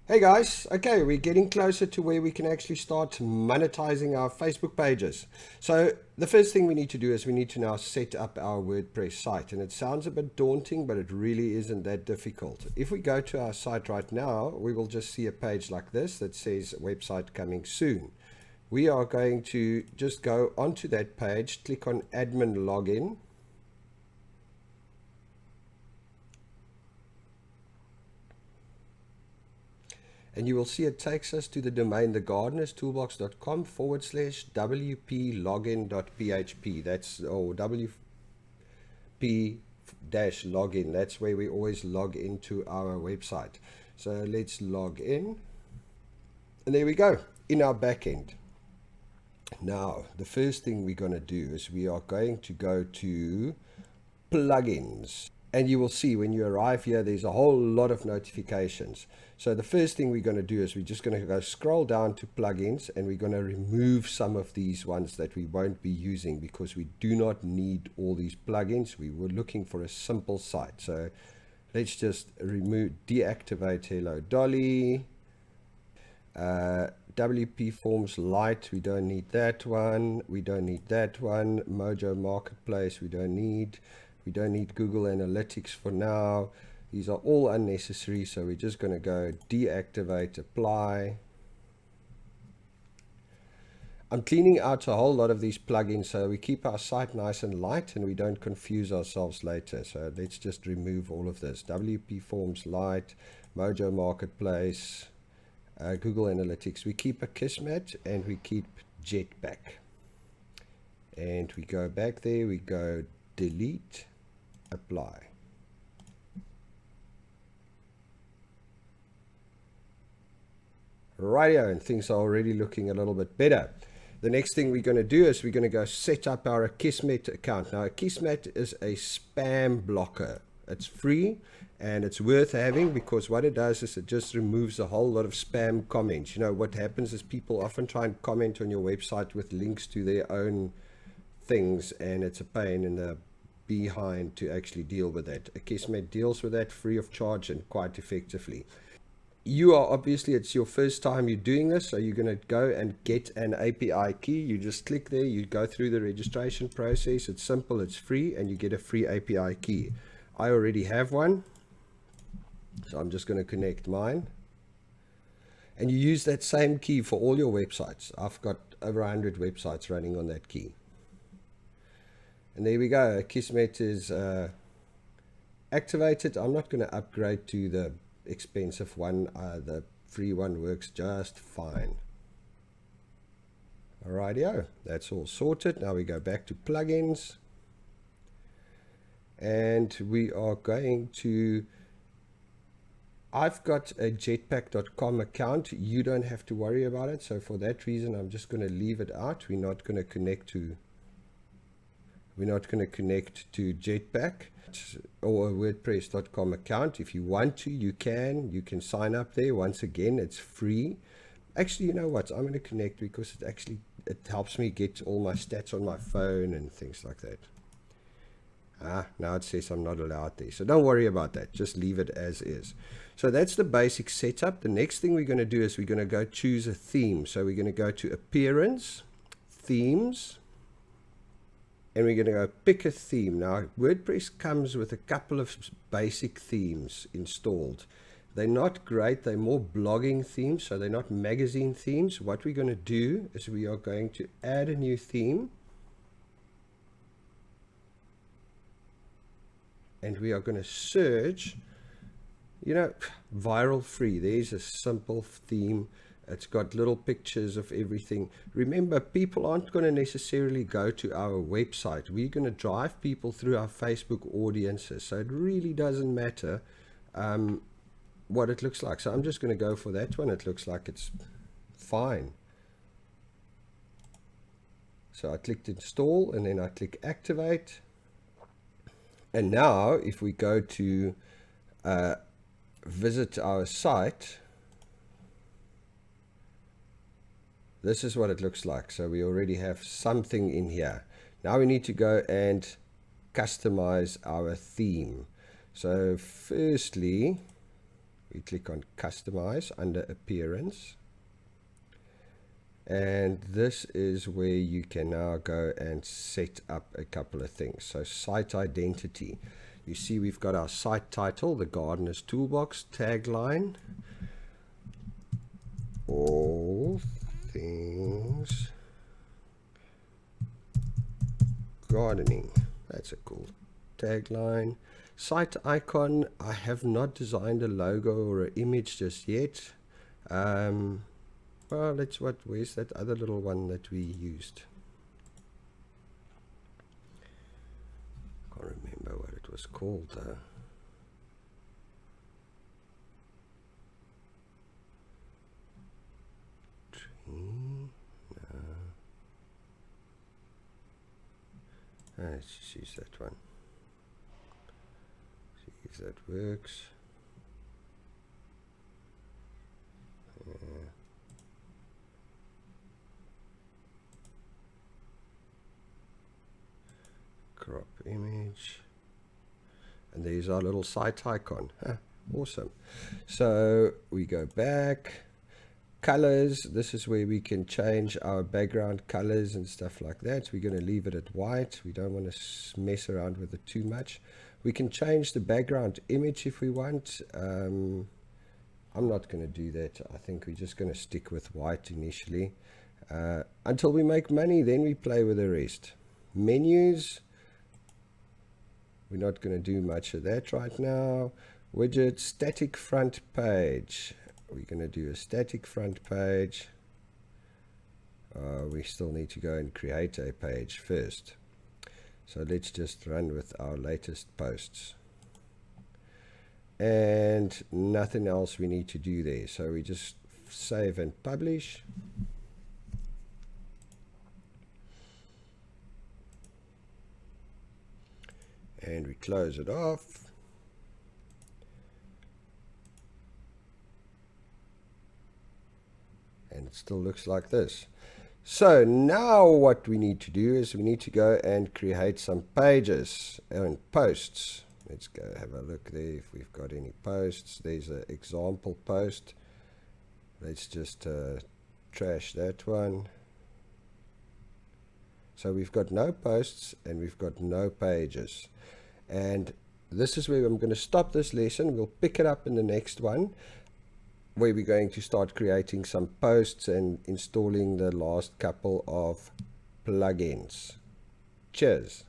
Hey guys, okay, we're getting closer to where we can actually start monetizing our Facebook pages. So the first thing we need to do is we need to now set up our WordPress site. And it sounds a bit daunting, but it really isn't that difficult. If we go to our site right now, we will just see a page like this that says website coming soon. We are going to just go onto that page, click on admin login. And you will see it takes us to the domain thegardenerstoolbox.com/wplogin.php. That's WP-login. That's where we always log into our website. So let's log in. And there we go, in our backend. Now, the first thing we're going to do is we are going to go to plugins. And you will see when you arrive here, there's a whole lot of notifications. So the first thing we're going to do is we're just going to go scroll down to plugins, and we're going to remove some of these ones that we won't be using because we do not need all these plugins. We were looking for a simple site. So let's just deactivate Hello Dolly. WP Forms Lite, we don't need that one. We don't need that one. Mojo Marketplace, we don't need. We don't need Google Analytics for now. These are all unnecessary, so we're just going to go deactivate, apply. I'm cleaning out a whole lot of these plugins so we keep our site nice and light and we don't confuse ourselves later. So let's just remove all of this. WP Forms Lite, Mojo Marketplace, Google Analytics. We keep a Kismet and we keep Jetpack. And we go back there, we go delete, apply. Rightio, and things are already looking a little bit better. The next thing we're going to do is we're going to go set up our Kismet account. Now, Kismet is a spam blocker. It's free and it's worth having because what it does is it just removes a whole lot of spam comments. You know, what happens is people often try and comment on your website with links to their own things, and it's a pain in the behind to actually deal with that. A Kismet deals with that free of charge and quite effectively. You are obviously, it's your first time you're doing this, so you're going to go and get an API key. You just click there, you go through the registration process. It's simple, it's free, and you get a free API key. I already have one, so I'm just going to connect mine. And you use that same key for all your websites. I've got over 100 websites running on that key. And there we go, Kismet is activated. I'm not going to upgrade to the expensive one. The free one works just fine. Alrighty, that's all sorted. Now we go back to plugins. And we are going to, I've got a jetpack.com account. You don't have to worry about it. So for that reason, I'm just going to leave it out. We're not going to connect to Jetpack or a WordPress.com account. If you want to, you can sign up there. Once again, it's free. Actually, you know what? I'm going to connect because it helps me get all my stats on my phone and things like that. Now it says I'm not allowed there. So don't worry about that. Just leave it as is. So that's the basic setup. The next thing we're going to do is we're going to go choose a theme. So we're going to go to Appearance, Themes, and we're going to go pick a theme. Now, WordPress comes with a couple of basic themes installed. They're not great. They're more blogging themes, so they're not magazine themes. What we're going to do is we are going to add a new theme. And we are going to search, you know, viral free. There's a simple theme. It's got little pictures of everything. Remember, people aren't going to necessarily go to our website. We're going to drive people through our Facebook audiences. So it really doesn't matter what it looks like. So I'm just going to go for that one. It looks like it's fine. So I clicked install and then I click activate. And now if we go to visit our site, this is what it looks like. So we already have something in here. Now we need to go and customize our theme. So firstly, We click on Customize under Appearance. And this is where you can now go and set up a couple of things. So site identity. You see we've got our site title, the Gardener's Toolbox, tagline, all things gardening. That's a cool tagline. Site icon, I have not designed a logo or an image just yet. Well, where's that other little one that we used? Can't remember what it was called though. Let's just use that one. See if that works. Crop image. And there's our little site icon. Awesome. So we go back. Colors, this is where we can change our background colors and stuff like that. We're going to leave it at white. We don't want to mess around with it too much. We can change the background image if we want. I'm not going to do that. I think we're just going to stick with white initially. Until we make money, then we play with the rest. Menus, we're not going to do much of that right now. Widget, static front page. We're going to do a static front page. We still need to go and create a page first. So let's just run with our latest posts. And nothing else we need to do there. So we just save and publish. And we close it off. And it still looks like this. So now what we need to do is we need to go and create some pages and posts. Let's go have a look there if we've got any posts. There's an example post. Let's just trash that one. So we've got no posts and we've got no pages. And this is where I'm going to stop this lesson. We'll pick it up in the next one, where we're going to start creating some posts and installing the last couple of plugins. Cheers.